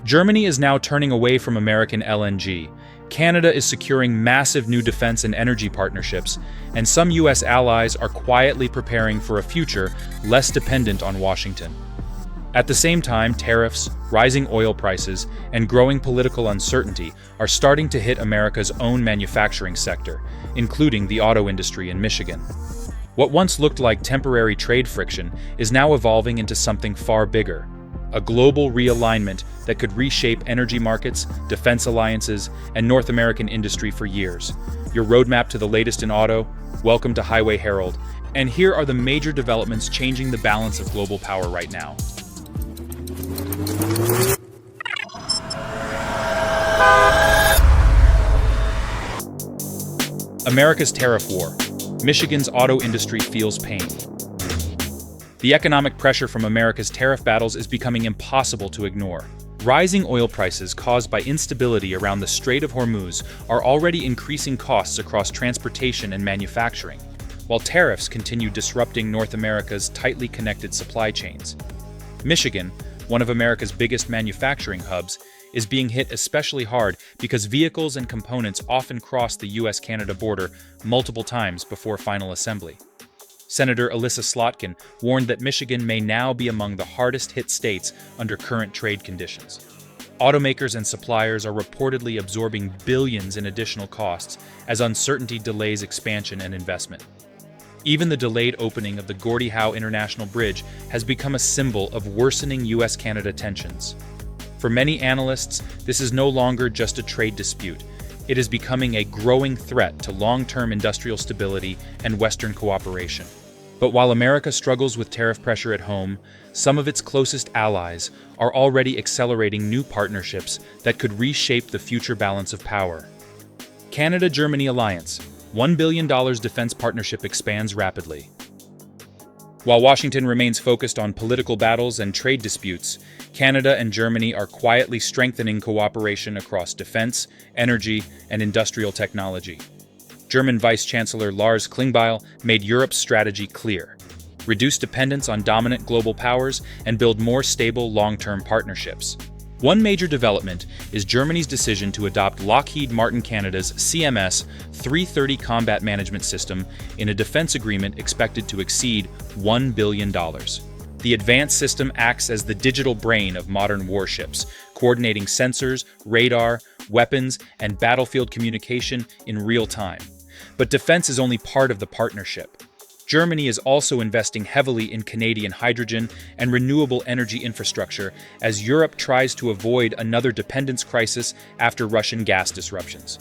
Germany is now turning away from American LNG. Canada is securing massive new defense and energy partnerships, and some U.S. allies are quietly preparing for a future less dependent on Washington. At the same time, tariffs, rising oil prices, and growing political uncertainty are starting to hit America's own manufacturing sector, including the auto industry in Michigan. What once looked like temporary trade friction is now evolving into something far bigger: a global realignment that could reshape energy markets, defense alliances, and North American industry for years. Your roadmap to the latest in auto. Welcome to Highway Herald. And here are the major developments changing the balance of global power right now. America's tariff war. Michigan's auto industry feels pain. The economic pressure from America's tariff battles is becoming impossible to ignore. Rising oil prices caused by instability around the Strait of Hormuz are already increasing costs across transportation and manufacturing, while tariffs continue disrupting North America's tightly connected supply chains. Michigan, one of America's biggest manufacturing hubs, is being hit especially hard because vehicles and components often cross the US-Canada border multiple times before final assembly. Senator Elissa Slotkin warned that Michigan may now be among the hardest-hit states under current trade conditions. Automakers and suppliers are reportedly absorbing billions in additional costs as uncertainty delays expansion and investment. Even the delayed opening of the Gordie Howe International Bridge has become a symbol of worsening US-Canada tensions. For many analysts, this is no longer just a trade dispute. It is becoming a growing threat to long-term industrial stability and Western cooperation. But while America struggles with tariff pressure at home, some of its closest allies are already accelerating new partnerships that could reshape the future balance of power. Canada-Germany alliance. $1 billion defense partnership expands rapidly. While Washington remains focused on political battles and trade disputes, Canada and Germany are quietly strengthening cooperation across defense, energy, and industrial technology. German Vice Chancellor Lars Klingbeil made Europe's strategy clear: reduce dependence on dominant global powers and build more stable long-term partnerships. One major development is Germany's decision to adopt Lockheed Martin Canada's CMS 330 combat management system in a defense agreement expected to exceed $1 billion. The advanced system acts as the digital brain of modern warships, coordinating sensors, radar, weapons, and battlefield communication in real time. But defense is only part of the partnership. Germany is also investing heavily in Canadian hydrogen and renewable energy infrastructure as Europe tries to avoid another dependence crisis after Russian gas disruptions.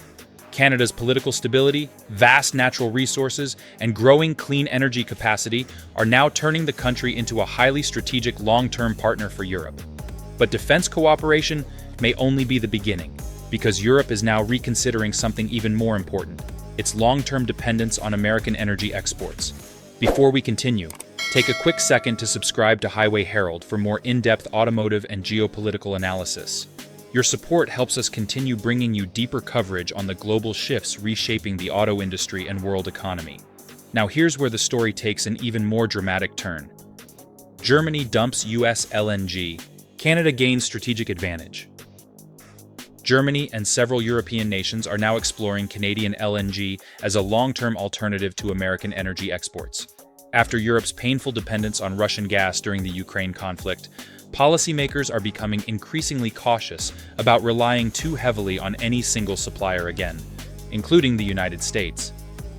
Canada's political stability, vast natural resources, and growing clean energy capacity are now turning the country into a highly strategic long-term partner for Europe. But defense cooperation may only be the beginning, because Europe is now reconsidering something even more important: its long-term dependence on American energy exports. Before we continue, take a quick second to subscribe to Highway Herald for more in-depth automotive and geopolitical analysis. Your support helps us continue bringing you deeper coverage on the global shifts reshaping the auto industry and world economy. Now here's where the story takes an even more dramatic turn. Germany dumps US LNG. Canada gains strategic advantage. Germany and several European nations are now exploring Canadian LNG as a long-term alternative to American energy exports. After Europe's painful dependence on Russian gas during the Ukraine conflict, policymakers are becoming increasingly cautious about relying too heavily on any single supplier again, including the United States.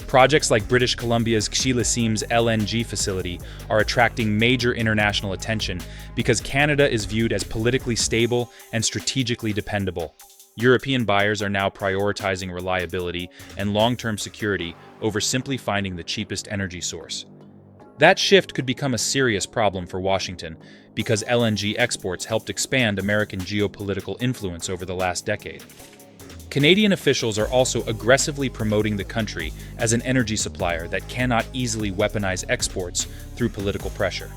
Projects like British Columbia's Kshilasim's LNG facility are attracting major international attention because Canada is viewed as politically stable and strategically dependable. European buyers are now prioritizing reliability and long-term security over simply finding the cheapest energy source. That shift could become a serious problem for Washington because LNG exports helped expand American geopolitical influence over the last decade. Canadian officials are also aggressively promoting the country as an energy supplier that cannot easily weaponize exports through political pressure.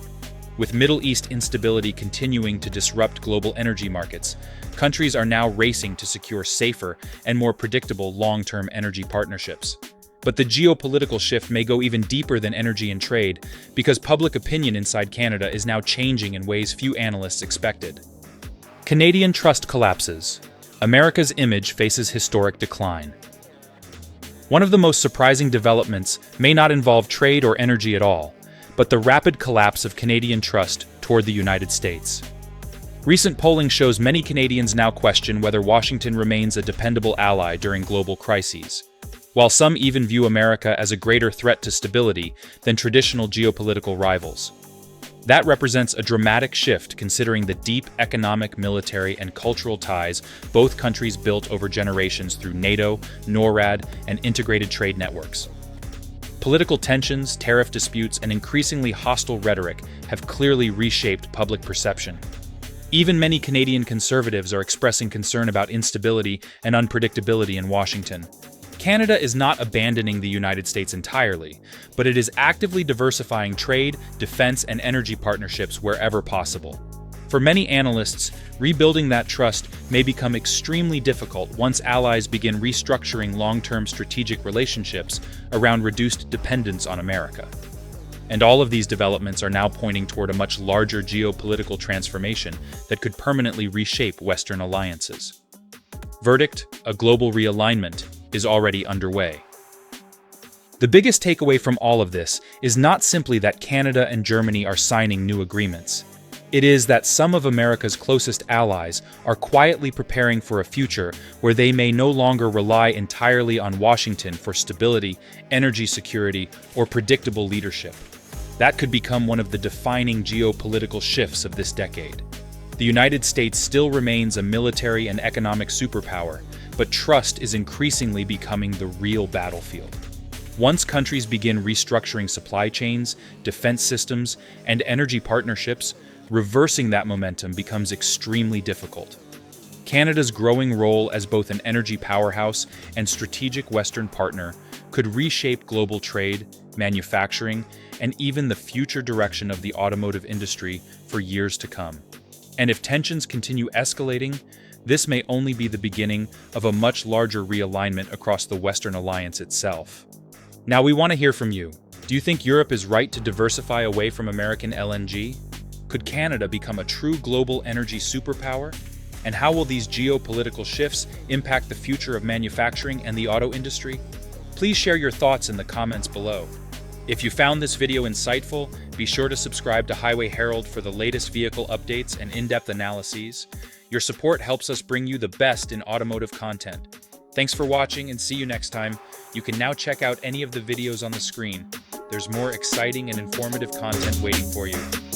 With Middle East instability continuing to disrupt global energy markets, countries are now racing to secure safer and more predictable long-term energy partnerships. But the geopolitical shift may go even deeper than energy and trade, because public opinion inside Canada is now changing in ways few analysts expected. Canadian trust collapses. America's image faces historic decline. One of the most surprising developments may not involve trade or energy at all, but the rapid collapse of Canadian trust toward the United States. Recent polling shows many Canadians now question whether Washington remains a dependable ally during global crises, while some even view America as a greater threat to stability than traditional geopolitical rivals. That represents a dramatic shift considering the deep economic, military, and cultural ties both countries built over generations through NATO, NORAD, and integrated trade networks. Political tensions, tariff disputes, and increasingly hostile rhetoric have clearly reshaped public perception. Even many Canadian conservatives are expressing concern about instability and unpredictability in Washington. Canada is not abandoning the United States entirely, but it is actively diversifying trade, defense, and energy partnerships wherever possible. For many analysts, rebuilding that trust may become extremely difficult once allies begin restructuring long-term strategic relationships around reduced dependence on America. And all of these developments are now pointing toward a much larger geopolitical transformation that could permanently reshape Western alliances. Verdict: a global realignment is already underway. The biggest takeaway from all of this is not simply that Canada and Germany are signing new agreements. It is that some of America's closest allies are quietly preparing for a future where they may no longer rely entirely on Washington for stability, energy security, or predictable leadership. That could become one of the defining geopolitical shifts of this decade. The United States still remains a military and economic superpower, but trust is increasingly becoming the real battlefield. Once countries begin restructuring supply chains, defense systems, and energy partnerships, reversing that momentum becomes extremely difficult. Canada's growing role as both an energy powerhouse and strategic Western partner could reshape global trade, manufacturing, and even the future direction of the automotive industry for years to come. And if tensions continue escalating, this may only be the beginning of a much larger realignment across the Western alliance itself. Now, we want to hear from you. Do you think Europe is right to diversify away from American LNG? Could Canada become a true global energy superpower? And how will these geopolitical shifts impact the future of manufacturing and the auto industry? Please share your thoughts in the comments below. If you found this video insightful, be sure to subscribe to Highway Herald for the latest vehicle updates and in-depth analyses. Your support helps us bring you the best in automotive content. Thanks for watching and see you next time. You can now check out any of the videos on the screen. There's more exciting and informative content waiting for you.